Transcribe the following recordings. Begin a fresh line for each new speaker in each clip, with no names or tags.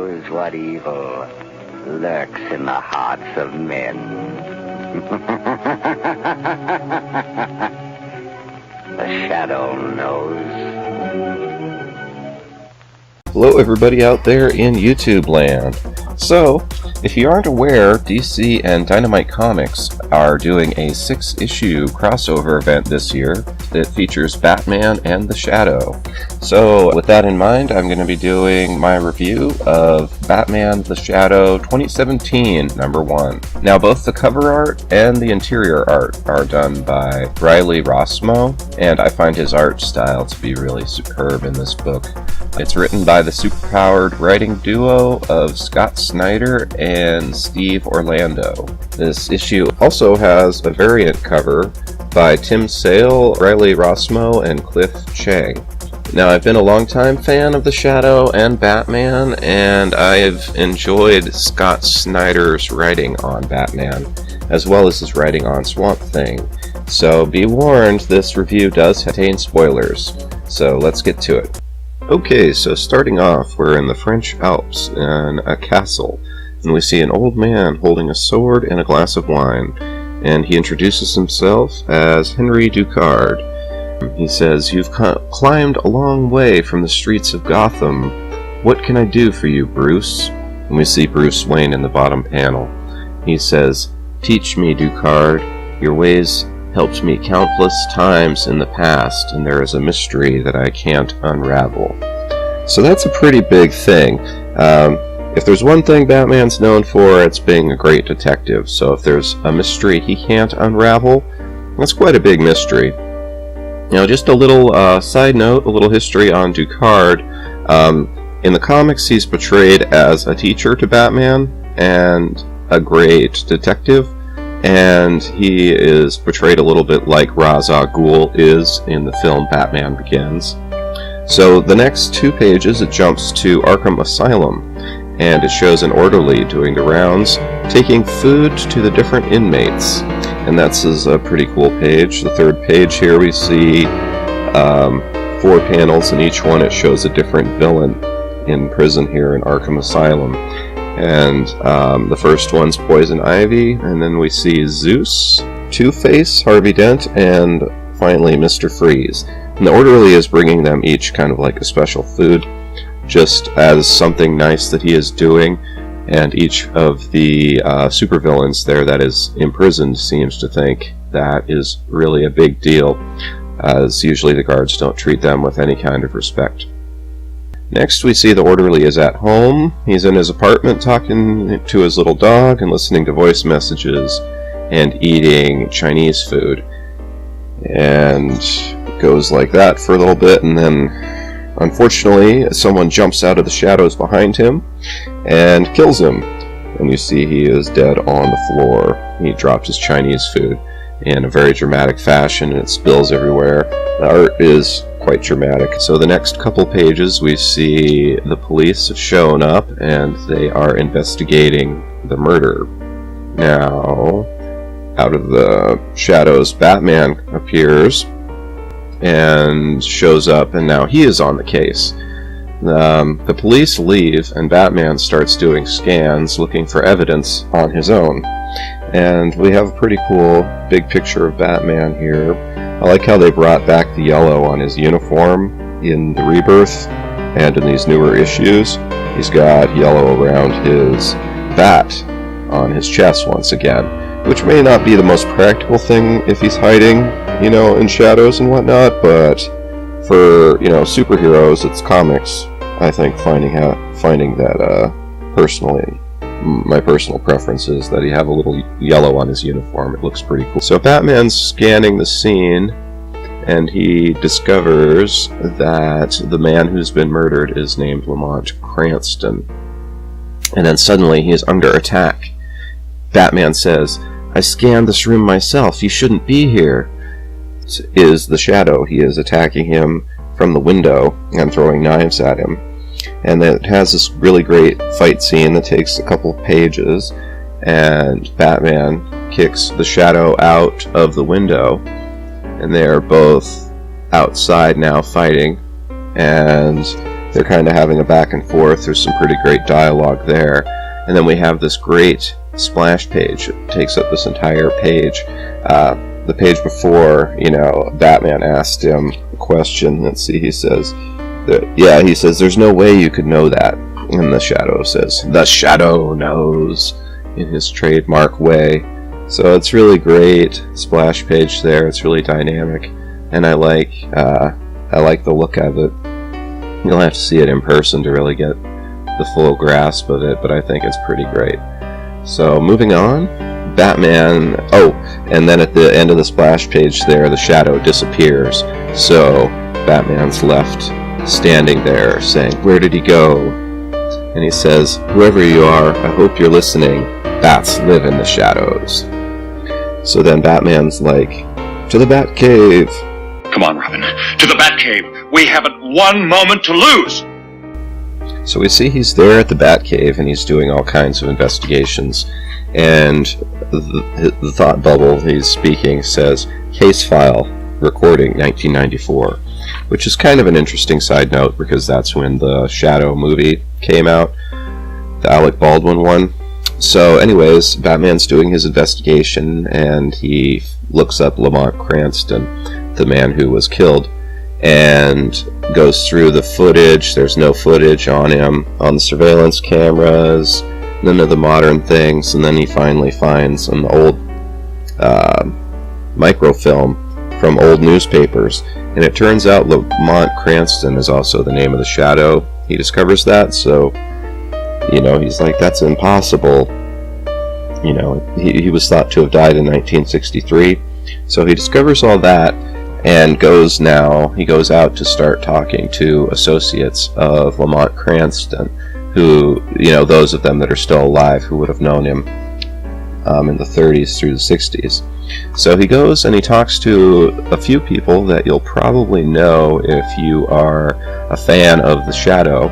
knows what evil lurks in the hearts of men. The Shadow knows.
Hello everybody out there in YouTube land. So, if you aren't aware, DC and Dynamite Comics are doing a 6-issue crossover event this year that features Batman and the Shadow. So, with that in mind, I'm going to be doing my review of Batman the Shadow 2017, number 1. Now, both the cover art and the interior art are done by Riley Rossmo, and I find his art style to be really superb in this book. It's written by the superpowered writing duo of Scott Snyder and Steve Orlando. This issue also has a variant cover by Tim Sale, Riley Rossmo, and Cliff Chang. Now, I've been a longtime fan of The Shadow and Batman, and I've enjoyed Scott Snyder's writing on Batman, as well as his writing on Swamp Thing. So be warned, this review does contain spoilers. So let's get to it. Okay, so starting off, we're in the French Alps in a castle, and we see an old man holding a sword and a glass of wine, and he introduces himself as Henry Ducard. He says, "You've climbed a long way from the streets of Gotham. What can I do for you, Bruce?" And we see Bruce Wayne in the bottom panel. He says, "Teach me, Ducard. Your ways helped me countless times in the past, and there is a mystery that I can't unravel." So that's a pretty big thing. If there's one thing Batman's known for, it's being a great detective. So if there's a mystery he can't unravel, that's quite a big mystery. Now, just a little side note, a little history on Ducard. In the comics, he's portrayed as a teacher to Batman and a great detective. And he is portrayed a little bit like Ra's al Ghul is in the film Batman Begins. So the next 2 pages, it jumps to Arkham Asylum, and it shows an orderly doing the rounds, taking food to the different inmates. And that's a pretty cool page. The 3rd page here, we see 4 panels, and each one it shows a different villain in prison here in Arkham Asylum. And the first one's Poison Ivy, and then we see Zeus, Two-Face, Harvey Dent, and finally Mr. Freeze. And the orderly is bringing them each kind of like a special food, just as something nice that he is doing, and each of the supervillains there that is imprisoned seems to think that is really a big deal, as usually the guards don't treat them with any kind of respect. Next, we see the orderly is at home. He's in his apartment talking to his little dog and listening to voice messages and eating Chinese food. And it goes like that for a little bit, and then, unfortunately, someone jumps out of the shadows behind him and kills him. And you see he is dead on the floor. He dropped his Chinese food in a very dramatic fashion, and it spills everywhere. The art is quite dramatic. So the next couple pages, we see the police have shown up and they are investigating the murder. Now, out of the shadows, Batman appears and shows up, and now he is on the case. The police leave, and Batman starts doing scans looking for evidence on his own. And we have a pretty cool big picture of Batman here. I like how they brought back the yellow on his uniform in the Rebirth, and in these newer issues, he's got yellow around his bat on his chest once again, which may not be the most practical thing if he's hiding, in shadows and whatnot, but for, superheroes, it's comics, I think, finding that personally. My personal preference is that he have a little yellow on his uniform. It looks pretty cool. So Batman's scanning the scene, and he discovers that the man who's been murdered is named Lamont Cranston. And then suddenly he is under attack. Batman says, "I scanned this room myself. You shouldn't be here." Is the Shadow. He is attacking him from the window and throwing knives at him. And it has this really great fight scene that takes a couple of pages, and Batman kicks the Shadow out of the window, and they are both outside now fighting, and they're kind of having a back and forth. There's some pretty great dialogue there. And then we have this great splash page. It takes up this entire page. The page before, Batman asked him a question. Let's see, he says, he says, there's no way you could know that. And the Shadow says, the Shadow knows, in his trademark way. So it's really great splash page there. It's really dynamic, and I like the look of it. You'll have to see it in person to really get the full grasp of it, but I think it's pretty great. So moving on, Batman. Oh, and then at the end of the splash page there, the Shadow disappears. So Batman's left standing there saying, "Where did he go?" And he says, "Whoever you are, I hope you're listening. Bats live in the shadows." So then Batman's like, "To the Batcave."
Come on, Robin. To the Batcave. We haven't one moment to lose.
So we see he's there at the Batcave, and he's doing all kinds of investigations. And the thought bubble he's speaking says, "Case file, recording 1994." Which is kind of an interesting side note, because that's when the Shadow movie came out, the Alec Baldwin one. So anyways, Batman's doing his investigation, and he looks up Lamont Cranston, the man who was killed, and goes through the footage. There's no footage on him on the surveillance cameras, none of the modern things, and then he finally finds an old microfilm from old newspapers, and it turns out Lamont Cranston is also the name of the Shadow. He discovers that, so he's like, that's impossible. He was thought to have died in 1963, so he discovers all that, and goes out to start talking to associates of Lamont Cranston, who, those of them that are still alive who would have known him in the 30s through the 60s. So he goes and he talks to a few people that you'll probably know if you are a fan of the Shadow.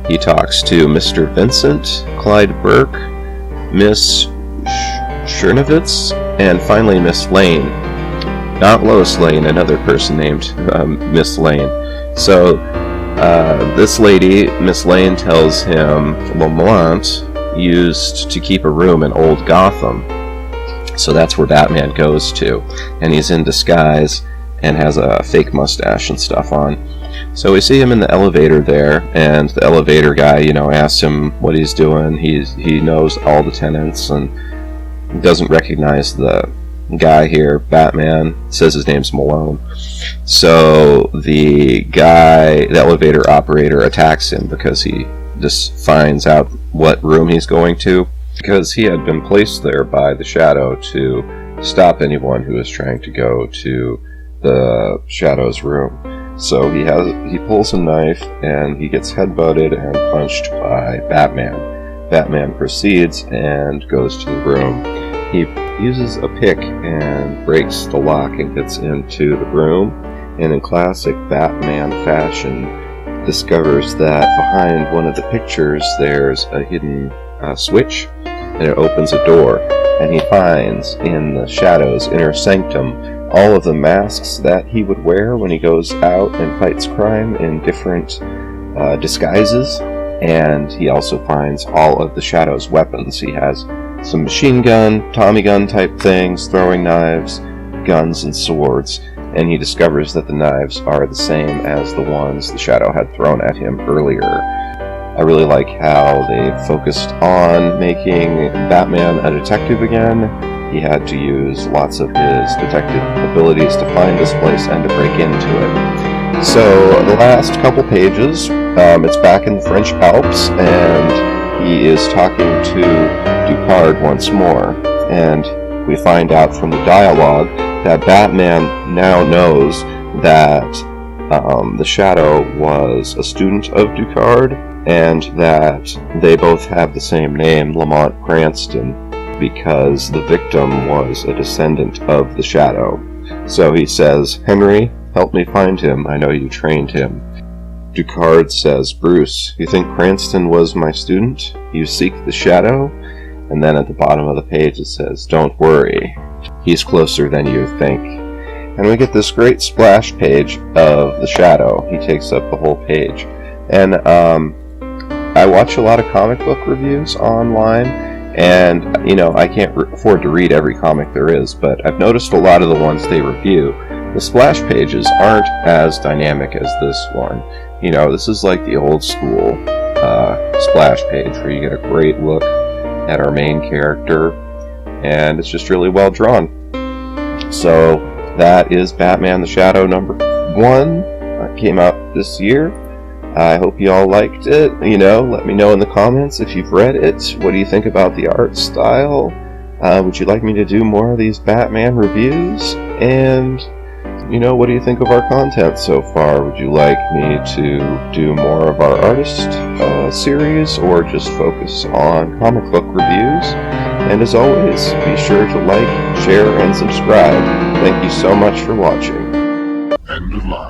He talks to Mr. Vincent, Clyde Burke, Miss Chernovitz, and finally Miss Lane. Not Lois Lane, another person named Miss Lane. So this lady, Miss Lane, tells him Lamont used to keep a room in Old Gotham. So that's where Batman goes to, and he's in disguise and has a fake mustache and stuff on. So we see him in the elevator there, and the elevator guy, asks him what he's doing. He knows all the tenants and doesn't recognize the guy here. Batman says his name's Malone. So the elevator operator attacks him because he just finds out what room he's going to, because he had been placed there by the Shadow to stop anyone who was trying to go to the Shadow's room. So he pulls a knife, and he gets headbutted and punched by Batman. Batman proceeds and goes to the room. He uses a pick and breaks the lock and gets into the room, and in classic Batman fashion discovers that behind one of the pictures there's a hidden switch, and it opens a door, and he finds in the Shadow's inner sanctum all of the masks that he would wear when he goes out and fights crime in different disguises, and he also finds all of the Shadow's weapons. He has some machine gun, Tommy gun type things, throwing knives, guns, and swords, and he discovers that the knives are the same as the ones the Shadow had thrown at him earlier. I really like how they focused on making Batman a detective again. He had to use lots of his detective abilities to find this place and to break into it. So the last couple pages, it's back in the French Alps, and he is talking to Ducard once more, and we find out from the dialogue that Batman now knows that the Shadow was a student of Ducard, and that they both have the same name, Lamont Cranston, because the victim was a descendant of the Shadow. So he says, "Henry, help me find him. I know you trained him." Ducard says, "Bruce, you think Cranston was my student? You seek the Shadow?" And then at the bottom of the page it says, "Don't worry, he's closer than you think." And we get this great splash page of the Shadow. He takes up the whole page. And I watch a lot of comic book reviews online, and I can't afford to read every comic there is, but I've noticed a lot of the ones they review, the splash pages aren't as dynamic as this one. This is like the old school splash page where you get a great look at our main character, and it's just really well drawn. So that is Batman the Shadow #1. That came out this year. I hope you all liked it. Let me know in the comments if you've read it. What do you think about the art style? Would you like me to do more of these Batman reviews? And what do you think of our content so far? Would you like me to do more of our artist series, or just focus on comic book reviews? And as always, be sure to like, share, and subscribe. Thank you so much for watching.
End of line.